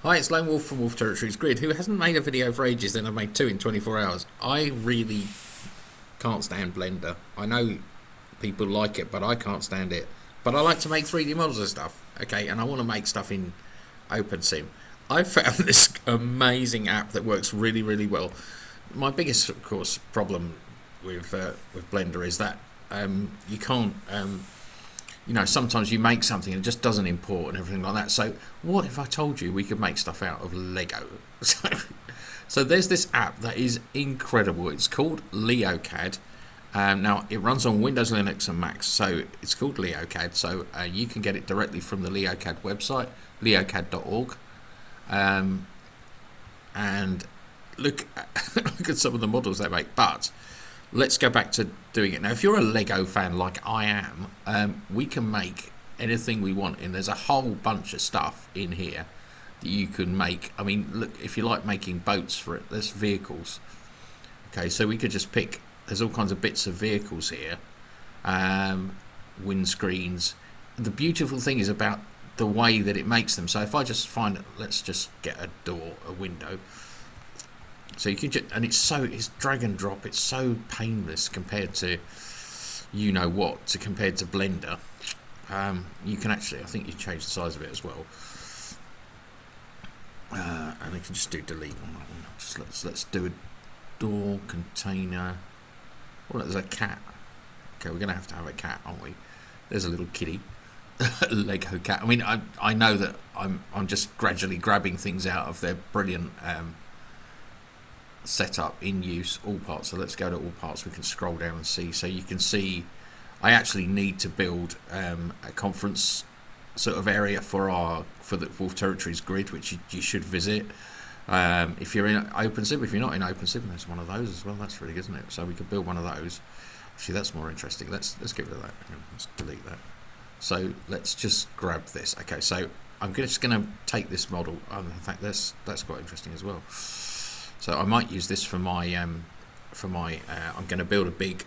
Hi, it's Lone Wolf from Wolf Territories Grid, who hasn't made a video for ages, then I've made two in 24 hours. I really can't stand Blender. I know people like it, but I can't stand it. But I like to make 3D models of stuff, okay, and I want to make stuff in OpenSim. I found this amazing app that works really, really well. My biggest, of course, problem with Blender is that you can't sometimes you make something and it just doesn't import and everything like that. So what if I told you we could make stuff out of Lego? So there's this app that is incredible. It's called Leocad. Now it runs on Windows, Linux and Macs, so it's called Leocad. So you can get it directly from the Leocad website, leocad.org, and look look at some of the models they make. But let's go back to doing it. Now, if you're a Lego fan like I am, we can make anything we want, and there's a whole bunch of stuff in here that you can make. I mean, look, if you like making boats for it, there's vehicles. Okay, so we could just pick, there's all kinds of bits of vehicles here, windscreens. The beautiful thing is about the way that it makes them. So if I just find, let's just get a door, a window. So you can just, and it's drag and drop. It's so painless compared to, compared to Blender. You can actually, I think you change the size of it as well. And you can just do delete on that one. Let's do a door container. Well, there's a cat. Okay, we're gonna have to have a cat, aren't we? There's a little kitty, Lego cat. I mean, I know that I'm just gradually grabbing things out of their brilliant setup in use, all parts. So let's go to all parts. We can scroll down and see. So you can see I actually need to build a conference sort of area for the Wolf Territories grid, which you should visit if you're in OpenSim. If you're not in OpenSim, there's one of those as well. That's really good, isn't it? So we could build one of those. Actually, that's more interesting. Let's get rid of that. Let's delete that. So let's just grab this. Okay, so I'm just going to take this model. In fact, that's quite interesting as well. So I might use this for my I'm going to build a big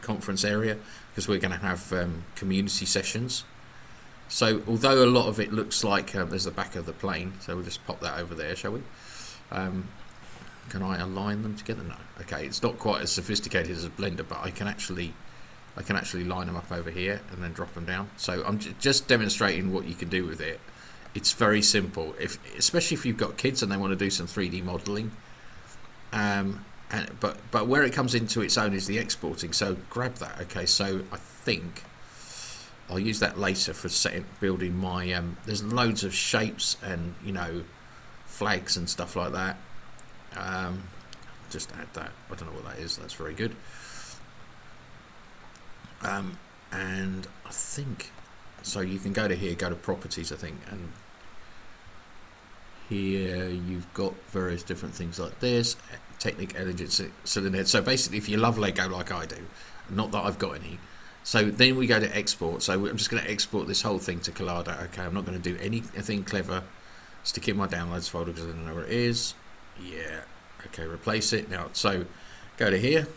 conference area because we're going to have community sessions. So although a lot of it looks like there's the back of the plane, so we'll just pop that over there, shall we? Can I align them together? No. Okay, it's not quite as sophisticated as a Blender, but I can actually line them up over here and then drop them down. So I'm just demonstrating what you can do with it. It's very simple, especially if you've got kids and they want to do some 3D modeling. But where it comes into its own is the exporting. So grab that. Okay, so I think I'll use that later for building my. There's loads of shapes and flags and stuff like that. Just add that. I don't know what that is. That's very good. And I think so. You can go to here, go to properties, I think, and here you've got various different things like this. Technic, elegance, cylinder. So basically, if you love Lego like I do, not that I've got any. So then we go to export. So I'm just going to export this whole thing to Collada. Okay, I'm not going to do anything clever. Stick it in my downloads folder because I don't know where it is. Yeah. Okay, replace it now. So go to here.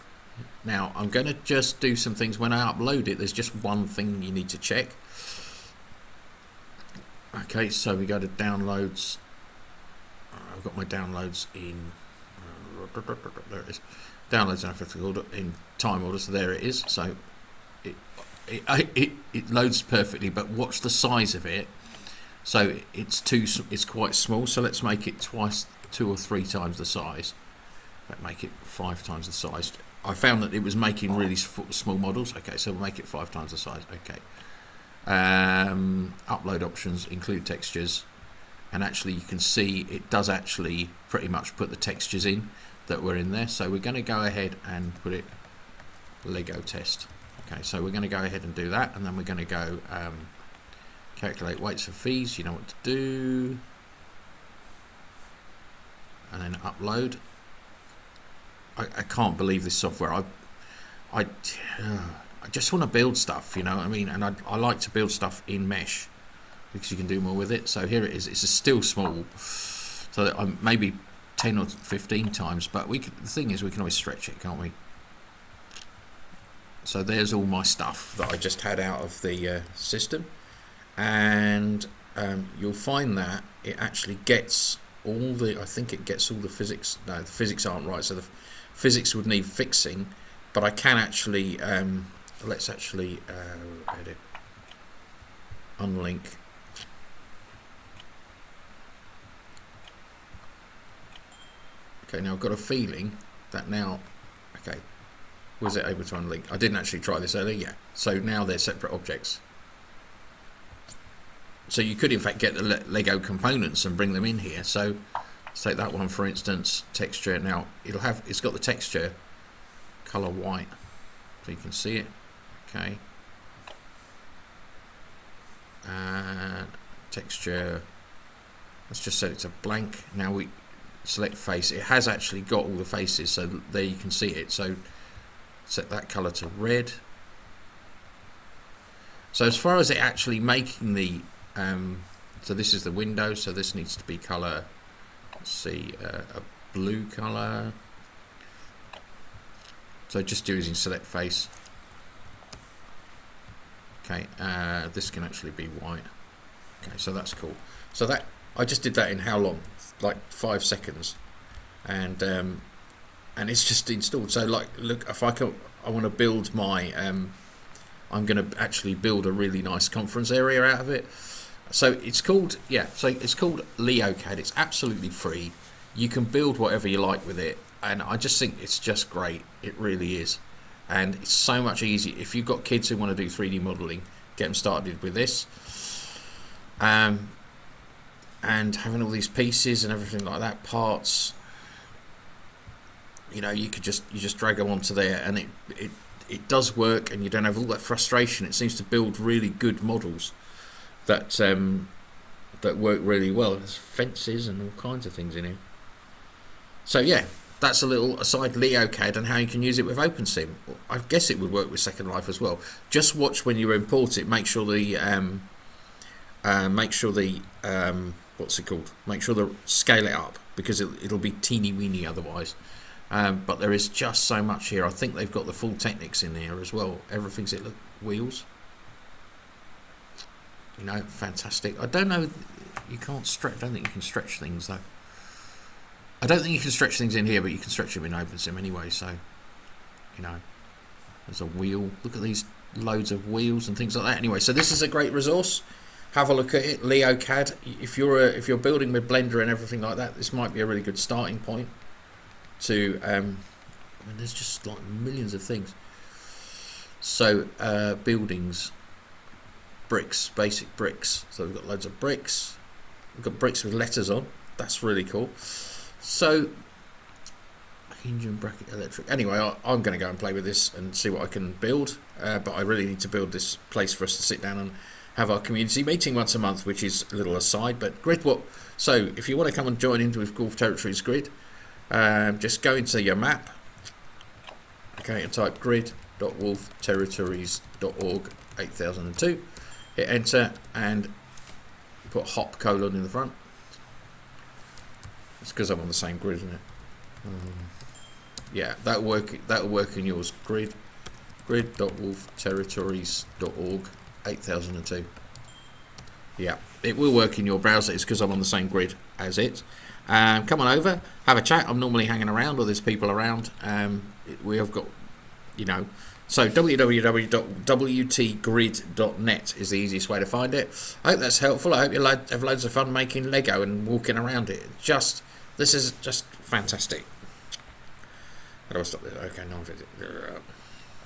Now I'm going to just do some things when I upload it. There's just one thing you need to check. Okay, so we go to downloads. I've got my downloads in. There it is. Downloads in alphabetical order in time order. So there it is. So it loads perfectly. But watch the size of it. So it's quite small. So let's make it 2 or 3 times the size. Let's make it 5 times the size. I found that it was making really small models. Okay, so we'll make it 5 times the size. Okay. Upload options, include textures, and actually you can see it does actually pretty much put the textures in that were in there. So we're going to go ahead and put it Lego test. Okay, so we're going to go ahead and do that, and then we're going to go calculate weights and fees. You know what to do, and then upload. I can't believe this software. I just want to build stuff, and I like to build stuff in mesh because you can do more with it. So here it is. It's still small, so that maybe 10 or 15 times, but the thing is we can always stretch it, can't we? So there's all my stuff that I just had out of the system, and you'll find that it actually gets all the, I think it gets all the physics. No, the physics aren't right, so the physics would need fixing. But I can actually, let's actually edit, unlink. Okay, now I've got a feeling that now, okay, was it able to unlink? I didn't actually try this earlier, yeah. So now they're separate objects. So you could in fact get the Lego components and bring them in here. So let's take that one for instance, texture. Now it's got the texture color white, so you can see it. Okay. Texture. Let's just set it to blank. Now we select face. It has actually got all the faces, so there you can see it. So set that color to red. So as far as it actually making the so this is the window, so this needs to be color, let's see, a blue color. So just using select face. Okay, this can actually be white. Okay, so that's cool. So that, I just did that in how long? Like 5 seconds, and it's just installed. So like, look, if I want to build my I'm going to actually build a really nice conference area out of it. So it's called, yeah, so it's called Leocad. It's absolutely free. You can build whatever you like with it, and I just think it's just great. It really is, and it's so much easier. If you've got kids who want to do 3D modeling, get them started with this. And having all these pieces and everything like that, parts, you know, you just drag them onto there, and it does work, and you don't have all that frustration. It seems to build really good models that that work really well. There's fences and all kinds of things in here. So yeah, that's a little aside, Leocad, and how you can use it with OpenSim. I guess it would work with Second Life as well. Just watch when you import it. Make sure the what's it called? Make sure to scale it up, because it'll be teeny weeny otherwise. But there is just so much here. I think they've got the full Technics in there as well. Everything's it. Look, wheels. You know, fantastic. I don't know. You can't stretch. I don't think you can stretch things though. I don't think you can stretch things in here, but you can stretch them in OpenSim anyway. So, you know, there's a wheel. Look at these loads of wheels and things like that. Anyway, so this is a great resource. Have a look at it, Leocad. If you're building with Blender and everything like that, this might be a really good starting point. To I mean, there's just like millions of things. So buildings, bricks, basic bricks. So we've got loads of bricks. We've got bricks with letters on. That's really cool. So hinge and bracket electric. Anyway, I'm going to go and play with this and see what I can build. But I really need to build this place for us to sit down and have our community meeting once a month, which is a little aside. But Grid, what? So if you want to come and join into with Gulf Territories Grid, just go into your map, okay, and type grid.wolfterritories.org 8002, hit enter, and put hop : in the front. It's because I'm on the same grid, isn't it? Yeah, that'll work in yours. Grid.wolfterritories.org 8002. Yeah, it will work in your browser. It's because I'm on the same grid as it. Come on over, have a chat. I'm normally hanging around, or there's people around. We have got, you know, so www.wtgrid.net is the easiest way to find it. I hope that's helpful. I hope you have loads of fun making Lego and walking around it. This is just fantastic. How do I stop this? Okay, no,